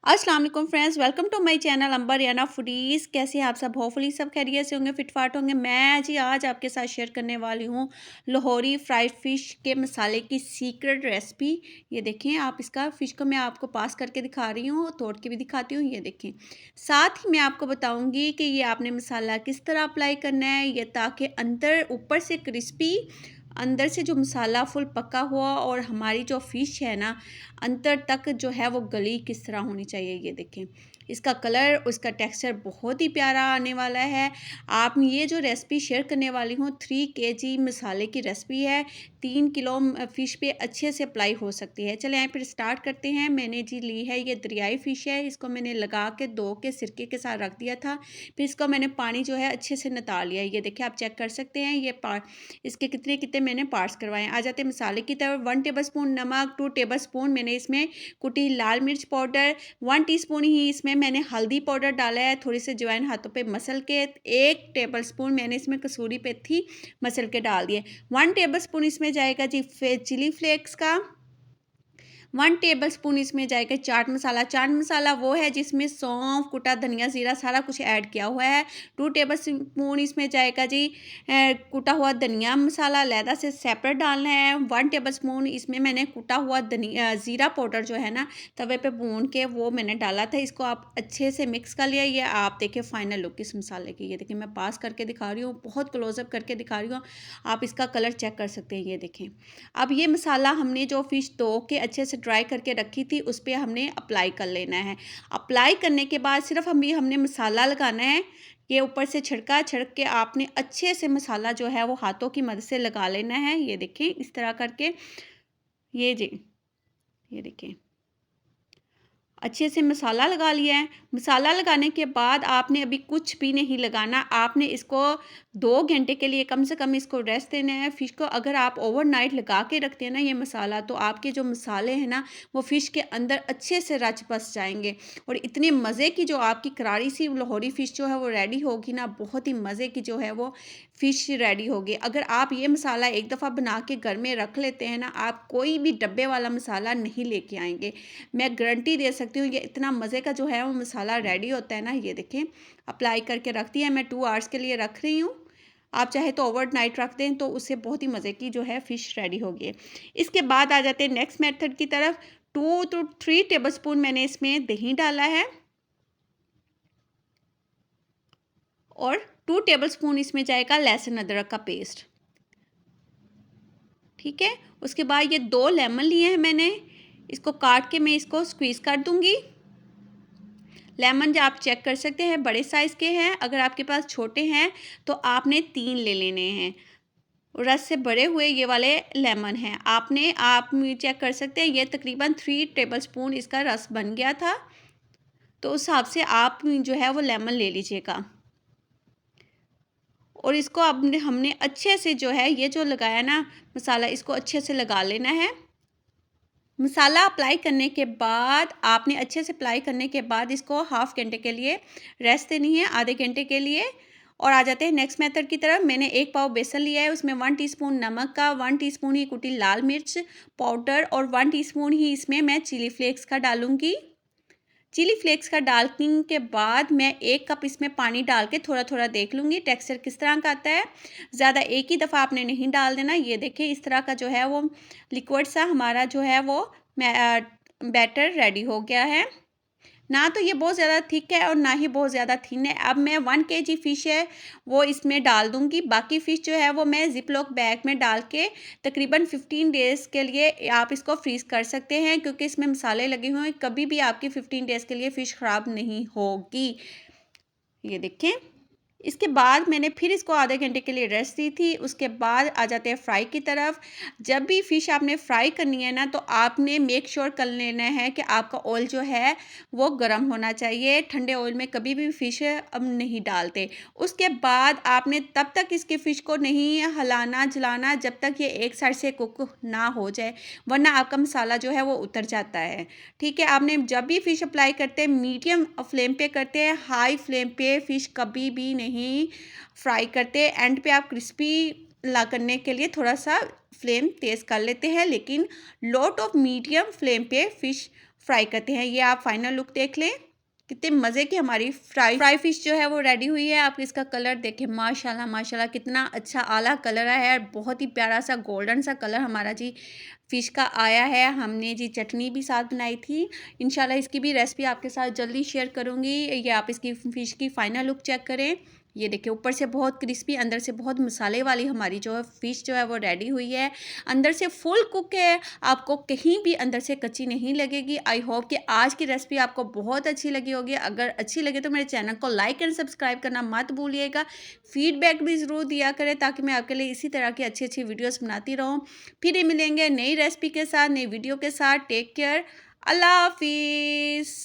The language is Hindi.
अस्सलाम वालेकुम friends, welcome to my channel Ambar Yana foodies. कैसे हैं आप सब? होपफुली सब खैरियत से होंगे, फिटफाट होंगे। मैं जी आज आपके साथ शेयर करने वाली हूँ लाहौरी फ्राइड फ़िश के मसाले की सीक्रेट रेसिपी। ये देखें, आप इसका फ़िश को मैं आपको पास करके दिखा रही हूँ, तोड़ के भी दिखाती हूँ। ये देखें, साथ ही मैं आपको बताऊँगी कि ये आपने मसाला किस तरह अप्लाई करना है, ये ताकि अंदर ऊपर से क्रिस्पी, अंदर से जो मसाला फुल पका हुआ और हमारी जो फ़िश है ना अंदर तक जो है वो गली किस तरह होनी चाहिए। ये देखें, इसका कलर, उसका टेक्सचर बहुत ही प्यारा आने वाला है। आप ये जो रेसिपी शेयर करने वाली हूँ 3 केजी मसाले की रेसिपी है। 3 किलो फ़िश पे अच्छे से अप्लाई हो सकती है। चलें यहाँ पर स्टार्ट करते हैं। मैंने जी ली है ये दरियाई फ़िश है, इसको मैंने लगा के धो के सिरके के साथ रख दिया था। फिर इसको मैंने पानी जो है अच्छे से नितार लिया। ये देखिए, आप चेक कर सकते हैं ये इसके कितने कितने मैंने पार्ट्स करवाए हैं। आ जाते हैं मसाले की तरफ। 1 टेबलस्पून नमक, 2 टेबलस्पून मैंने इसमें कुटी लाल मिर्च पाउडर, 1 टीस्पून ही इसमें मैंने हल्दी पाउडर डाला है, थोड़ी सी अजवाइन हाथों पे मसल के, 1 टेबलस्पून मैंने इसमें कसूरी मेथी मसल के डाल दिए। 1 टेबलस्पून इसमें जाएगा जी चिली फ्लेक्स का। 1 टेबलस्पून इसमें जाएगा चाट मसाला। चाट मसाला वो है जिसमें सौंफ, कुटा धनिया, ज़ीरा सारा कुछ ऐड किया हुआ है। 2 टेबलस्पून इसमें जाएगा जी कुटा हुआ धनिया मसाला, अलहदा से सेपरेट डालना है। 1 टेबलस्पून इसमें मैंने कुटा हुआ ज़ीरा पाउडर जो है ना तवे पे भून के वो मैंने डाला था। इसको आप अच्छे से मिक्स कर लिया। ये आप देखिए फाइनल लुक इस मसाले की। ये देखिए, मैं पास करके दिखा रही हूँ, बहुत क्लोजअप करके दिखा रही हूँ। आप इसका कलर चेक कर सकते हैं। ये देखें, अब ये मसाला हमने जो फ़िश धो के अच्छे से ड्राई करके रखी थी उस पे हमने अप्लाई कर लेना है। अप्लाई करने के बाद सिर्फ हमने मसाला लगाना है। ये ऊपर से छिड़क के आपने अच्छे से मसाला जो है वो हाथों की मदद से लगा लेना है। ये देखें, इस तरह करके। ये जी, ये देखें, अच्छे से मसाला लगा लिया है। मसाला लगाने के बाद आपने अभी कुछ भी नहीं लगाना। आपने इसको 2 घंटे के लिए कम से कम इसको रेस्ट देना है फ़िश को। अगर आप ओवरनाइट लगा के रखते हैं ना ये मसाला, तो आपके जो मसाले हैं ना वो फ़िश के अंदर अच्छे से रच बस जाएंगे और इतने मज़े की जो आपकी करारी सी लाहौरी फ़िश जो है वो रेडी होगी ना, बहुत ही मज़े की जो है वो फ़िश रेडी होगी। अगर आप ये मसाला एक दफ़ा बना के घर में रख लेते हैं ना, आप कोई भी डब्बे वाला मसाला नहीं लेके आएंगे। मैं गारंटी दे सकती हूँ, ये इतना मज़े का जो है वो मसाला रेडी होता है ना। ये देखें, अप्लाई करके रख दिया। मैं 2 आवर्स के लिए रख रही हूँ। आप चाहे तो ओवरनाइट रख दें तो उससे बहुत ही मज़े की जो है फ़िश रेडी होगी। इसके बाद आ जाते हैं नेक्स्ट मेथड की तरफ। 2 to 3 टेबलस्पून मैंने इसमें दही डाला है और 2 टेबलस्पून इसमें जाएगा लहसुन अदरक का पेस्ट। ठीक है, उसके बाद ये 2 लेमन लिए हैं मैंने, इसको काट के मैं इसको स्क्वीज़ कर दूंगी। लेमन जो आप चेक कर सकते हैं बड़े साइज़ के हैं। अगर आपके पास छोटे हैं तो आपने 3 ले लेने हैं। रस से भरे हुए ये वाले लेमन हैं। आप चेक कर सकते हैं, ये तकरीबन 3 टेबलस्पून इसका रस बन गया था। तो उस हिसाब से आप जो है वो लेमन ले लीजिएगा और इसको अब हमने अच्छे से जो है ये जो लगाया ना मसाला, इसको अच्छे से लगा लेना है। मसाला अप्लाई करने के बाद आपने अच्छे से अप्लाई करने के बाद इसको हाफ़ घंटे के लिए रेस्ट देनी है, आधे घंटे के लिए। और आ जाते हैं नेक्स्ट मेथड की तरफ। मैंने 1 पाव बेसन लिया है, उसमें 1 टीस्पून नमक का, 1 टीस्पून ही कुटी लाल मिर्च पाउडर और 1 टीस्पून ही इसमें मैं चिली फ्लेक्स का डालूंगी। चिली फ्लेक्स का डालने के बाद मैं 1 कप इसमें पानी डाल के थोड़ा थोड़ा देख लूँगी टेक्सचर किस तरह का आता है। ज़्यादा एक ही दफ़ा आपने नहीं डाल देना। ये देखिए, इस तरह का जो है वो लिक्विड सा हमारा जो है वो बैटर रेडी हो गया है। ना तो ये बहुत ज़्यादा थिक है और ना ही बहुत ज़्यादा थिन है। अब मैं 1 केजी फ़िश है वो इसमें डाल दूँगी। बाकी फ़िश जो है वो मैं ज़िप-लॉक बैग में डाल के तकरीबन 15 डेज़ के लिए आप इसको फ्रीज़ कर सकते हैं, क्योंकि इसमें मसाले लगे हुए हैं। कभी भी आपकी 15 डेज़ के लिए फ़िश ख़राब नहीं होगी। ये देखें, इसके बाद मैंने फिर इसको आधे घंटे के लिए रेस्ट दी थी। उसके बाद आ जाते हैं फ्राई की तरफ। जब भी फ़िश आपने फ्राई करनी है ना, तो आपने मेक श्योर कर लेना है कि आपका ऑयल जो है वो गर्म होना चाहिए। ठंडे ऑयल में कभी भी फ़िश अब नहीं डालते। उसके बाद आपने तब तक इसके फ़िश को नहीं हिलाना जलाना जब तक ये एक साइड से कुक ना हो जाए, वरना आपका मसाला जो है वो उतर जाता है। ठीक है, आपने जब भी फ़िश अप्लाई करते हैं मीडियम फ्लेम पे करते हैं, हाई फ्लेम पे फ़िश कभी भी नहीं फ्राई करते। एंड पे आप क्रिस्पी ला करने के लिए थोड़ा सा फ्लेम तेज़ कर लेते हैं, लेकिन लो टू मीडियम फ्लेम पे फ़िश फ्राई करते हैं। ये आप फाइनल लुक देख लें, कितने मज़े की हमारी फ्राई फिश जो है वो रेडी हुई है। आप इसका कलर देखें, माशाल्लाह माशाल्लाह कितना अच्छा आला कलर आया है। बहुत ही प्यारा सा गोल्डन सा कलर हमारा जी फ़िश का आया है। हमने जी चटनी भी साथ बनाई थी। इंशाल्लाह इसकी भी रेसिपी आपके साथ जल्दी शेयर करूँगी। ये आप इसकी फ़िश की फ़ाइनल लुक चेक करें। ये देखिए ऊपर से बहुत क्रिस्पी, अंदर से बहुत मसाले वाली हमारी जो है फ़िश जो है वो रेडी हुई है। अंदर से फुल कुक है, आपको कहीं भी अंदर से कच्ची नहीं लगेगी। आई होप कि आज की रेसिपी आपको बहुत अच्छी लगी होगी। अगर अच्छी लगे तो मेरे चैनल को लाइक एंड सब्सक्राइब करना मत भूलिएगा। फीडबैक भी ज़रूर दिया करें ताकि मैं आपके लिए इसी तरह की अच्छी-अच्छी वीडियोज़ बनाती रहूँ। फिर मिलेंगे नई रेसिपी के साथ, नई वीडियो के साथ। Take care. अल्लाह हाफ़िज़।